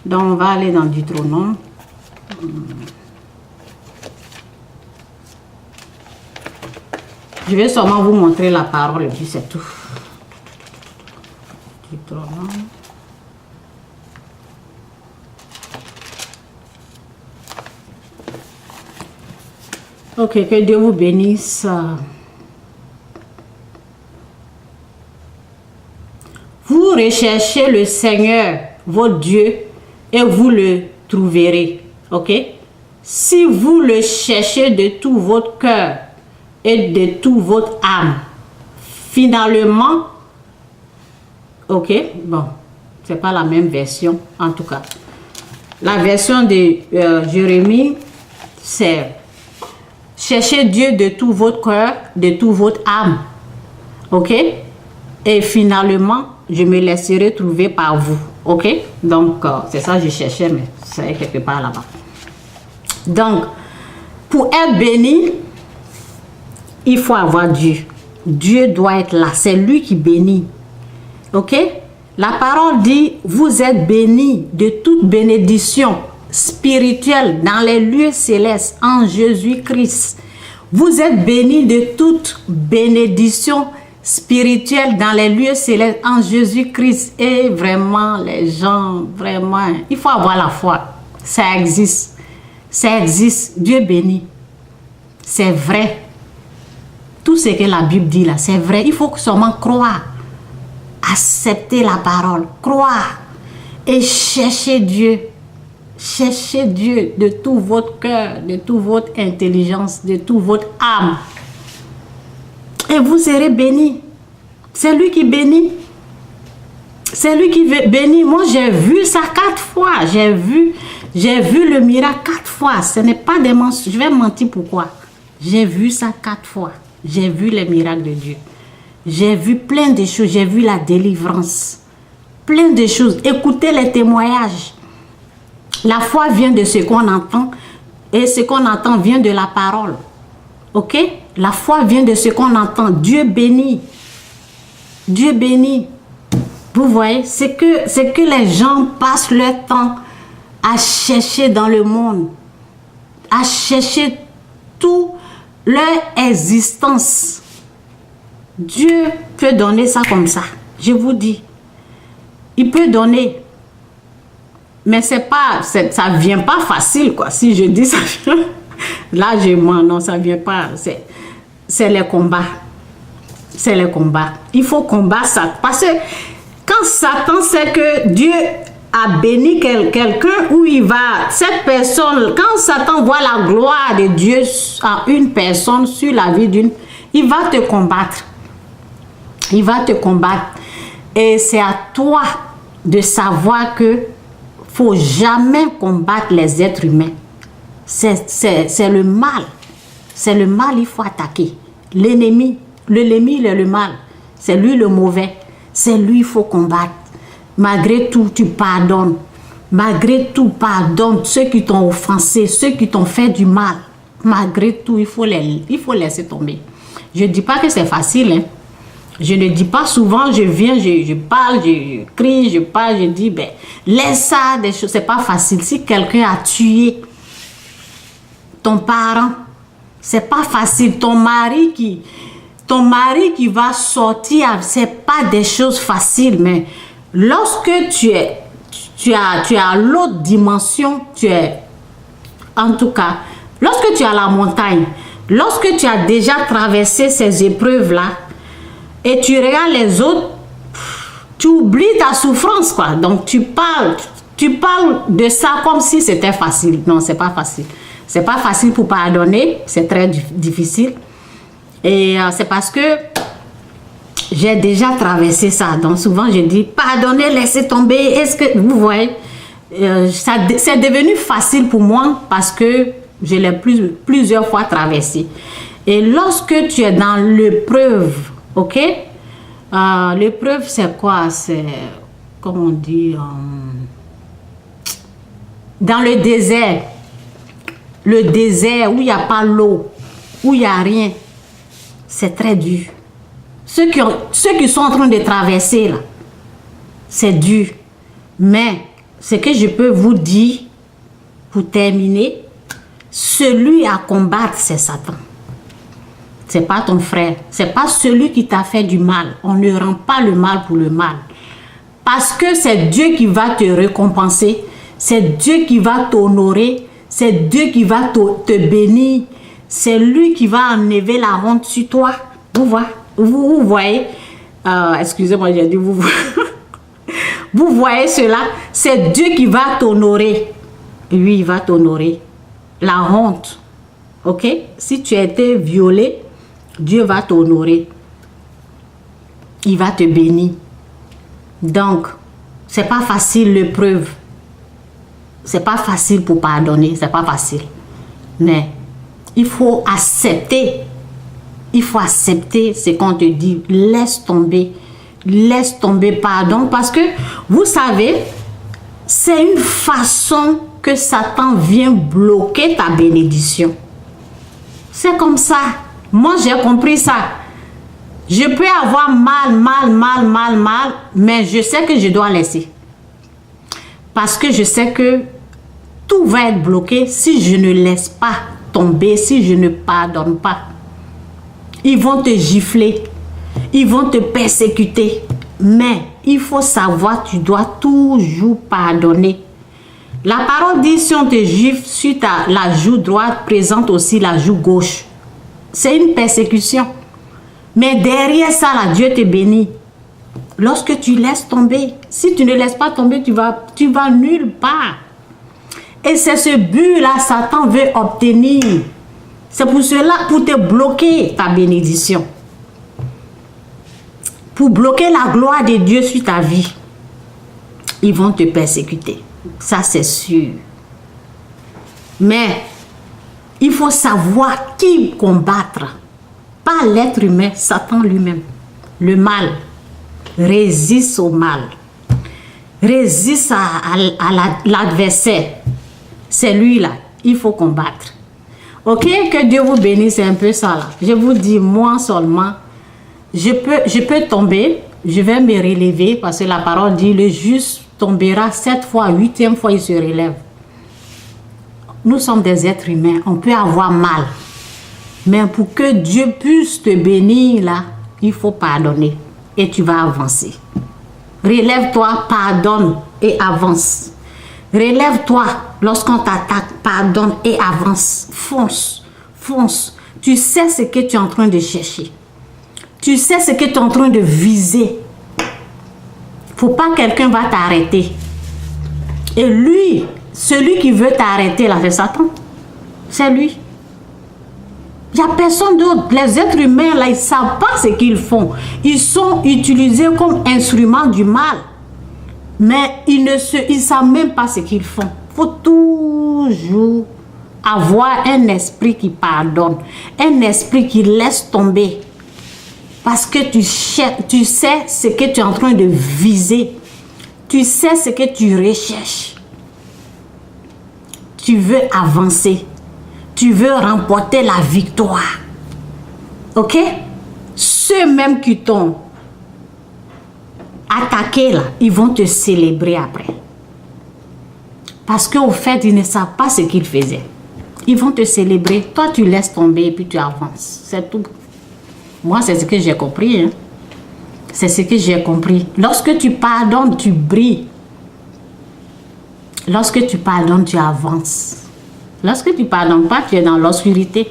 Donc, on va aller dans Deutéronome. Je vais seulement vous montrer la parole et puis c'est tout. Deutéronome. Ok, que Dieu vous bénisse. Vous recherchez le Seigneur, votre Dieu, et vous le trouverez. Ok? Si vous le cherchez de tout votre cœur et de toute votre âme, finalement, ok, bon, c'est pas la même version, en tout cas. La version de Jérémie, c'est cherchez Dieu de tout votre cœur, de toute votre âme. Ok? Et finalement, je me laisserai trouver par vous. Ok? Donc, c'est ça que je cherchais, mais c'est quelque part là-bas. Donc, pour être béni, il faut avoir Dieu. Dieu doit être là. C'est lui qui bénit. Ok? La parole dit, vous êtes bénis de toute bénédiction spirituelle dans les lieux célestes en Jésus-Christ. Vous êtes bénis de toute bénédiction spirituelle dans les lieux célestes en Jésus-Christ. Et vraiment, les gens, vraiment, il faut avoir la foi. Ça existe. Ça existe. Dieu bénit. C'est vrai. Tout ce que la Bible dit là, c'est vrai. Il faut seulement croire. Accepter la parole. Croire. Et chercher Dieu. Cherchez Dieu de tout votre cœur, de toute votre intelligence, de toute votre âme. Et vous serez bénis. C'est lui qui bénit. C'est lui qui bénit. Moi, j'ai vu ça 4 fois. J'ai vu le miracle 4 fois. Ce n'est pas des mensonges. Je vais mentir pourquoi. J'ai vu ça 4 fois. J'ai vu les miracles de Dieu. J'ai vu plein de choses. J'ai vu la délivrance. Plein de choses. Écoutez les témoignages. La foi vient de ce qu'on entend et ce qu'on entend vient de la parole. Ok? La foi vient de ce qu'on entend. Dieu bénit. Dieu bénit. Vous voyez? C'est que les gens passent leur temps à chercher dans le monde. À chercher toute leur existence. Dieu peut donner ça comme ça. Je vous dis. Il peut donner. Mais ça vient pas facile, quoi. Si je dis ça, là, je mens. Non, ça vient pas. C'est les combats. C'est les combats. Il faut combattre ça. Parce que quand Satan sait que Dieu a béni quelqu'un, où il va, cette personne, quand Satan voit la gloire de Dieu en une personne, sur la vie d'une, il va te combattre. Il va te combattre. Et c'est à toi de savoir que faut jamais combattre les êtres humains. C'est le mal. C'est le mal, il faut attaquer. L'ennemi, il est le mal. C'est lui le mauvais. C'est lui, il faut combattre. Malgré tout, tu pardonnes. Malgré tout, pardonne ceux qui t'ont offensé, ceux qui t'ont fait du mal. Malgré tout, il faut laisser tomber. Je ne dis pas que c'est facile, hein. Je ne dis pas souvent, je viens, je parle, je crie, je parle, je dis, ben, laisse ça, des choses, c'est pas facile. Si quelqu'un a tué ton parent, c'est pas facile. Ton mari qui va sortir, c'est pas des choses faciles, mais lorsque tu as l'autre dimension, en tout cas, lorsque tu as la montagne, lorsque tu as déjà traversé ces épreuves-là, et tu regardes les autres, tu oublies ta souffrance, quoi. Donc, tu parles de ça comme si c'était facile. Non, c'est pas facile. C'est pas facile pour pardonner. C'est très difficile. Et c'est parce que j'ai déjà traversé ça. Donc, souvent, je dis, pardonnez, laissez tomber. Est-ce que, vous voyez, c'est devenu facile pour moi parce que je l'ai plusieurs fois traversé. Et lorsque tu es dans l'épreuve, ok? L'épreuve, c'est quoi? C'est, comme on dit, dans le désert où il n'y a pas l'eau, où il n'y a rien, c'est très dur. Ceux qui sont en train de traverser, là, c'est dur. Mais ce que je peux vous dire pour terminer, celui à combattre, c'est Satan. C'est pas ton frère. C'est pas celui qui t'a fait du mal. On ne rend pas le mal pour le mal. Parce que c'est Dieu qui va te récompenser. C'est Dieu qui va t'honorer. C'est Dieu qui va te bénir. C'est lui qui va enlever la honte sur toi. Vous voyez. Excusez-moi, j'ai dit vous. Vous voyez cela. C'est Dieu qui va t'honorer. Lui, il va t'honorer. La honte. Ok? Si tu as été violé, Dieu va t'honorer. Il va te bénir. Donc, c'est pas facile l'épreuve. C'est pas facile pour pardonner. C'est pas facile. Mais il faut accepter. Il faut accepter ce qu'on te dit. Laisse tomber. Laisse tomber, pardon. Parce que, vous savez, c'est une façon que Satan vient bloquer ta bénédiction. C'est comme ça. Moi, j'ai compris ça. Je peux avoir mal, mais je sais que je dois laisser. Parce que je sais que tout va être bloqué si je ne laisse pas tomber, si je ne pardonne pas. Ils vont te gifler. Ils vont te persécuter. Mais il faut savoir, tu dois toujours pardonner. La parole dit, si on te gifle sur la joue droite, présente aussi la joue gauche. C'est une persécution. Mais derrière ça, là, Dieu te bénit. Lorsque tu laisses tomber, si tu ne laisses pas tomber, tu vas nulle part. Et c'est ce but-là, Satan veut obtenir. C'est pour cela, pour te bloquer ta bénédiction. Pour bloquer la gloire de Dieu sur ta vie. Ils vont te persécuter. Ça, c'est sûr. Mais, il faut savoir qui combattre. Pas l'être humain, Satan lui-même. Le mal. Résiste au mal. Résiste à l'adversaire. C'est lui-là. Il faut combattre. Ok, que Dieu vous bénisse, c'est un peu ça là. Je vous dis, moi seulement, je peux tomber, je vais me relever parce que la parole dit, le juste tombera 7 fois, 8e fois, il se relève. Nous sommes des êtres humains, on peut avoir mal. Mais pour que Dieu puisse te bénir là, il faut pardonner et tu vas avancer. Relève-toi, pardonne et avance. Relève-toi lorsqu'on t'attaque, pardonne et avance. Fonce, fonce. Tu sais ce que tu es en train de chercher. Tu sais ce que tu es en train de viser. Faut pas que quelqu'un va t'arrêter. Et lui, celui qui veut t'arrêter là, c'est Satan. C'est lui. Il n'y a personne d'autre. Les êtres humains là, ils ne savent pas ce qu'ils font. Ils sont utilisés comme instruments du mal. Mais ils ne savent même pas ce qu'ils font. Il faut toujours avoir un esprit qui pardonne. Un esprit qui laisse tomber. Parce que tu sais ce que tu es en train de viser. Tu sais ce que tu recherches. Tu veux avancer. Tu veux remporter la victoire. Ok? Ceux même qui t'ont attaqué là, ils vont te célébrer après. Parce qu'au fait, ils ne savent pas ce qu'ils faisaient. Ils vont te célébrer. Toi, tu laisses tomber et puis tu avances. C'est tout. Moi, c'est ce que j'ai compris. Hein? C'est ce que j'ai compris. Lorsque tu pardonnes, tu brilles. Lorsque tu pardonnes, tu avances. Lorsque tu ne pardonnes pas, tu es dans l'obscurité.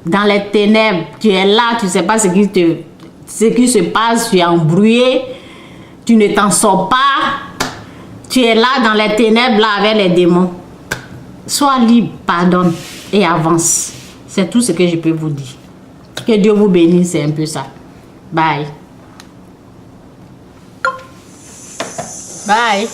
Dans les ténèbres, tu es là, tu ne sais pas ce qui se passe, tu es embrouillé, tu ne t'en sors pas. Tu es là dans les ténèbres, là, avec les démons. Sois libre, pardonne et avance. C'est tout ce que je peux vous dire. Que Dieu vous bénisse, c'est un peu ça. Bye. Bye.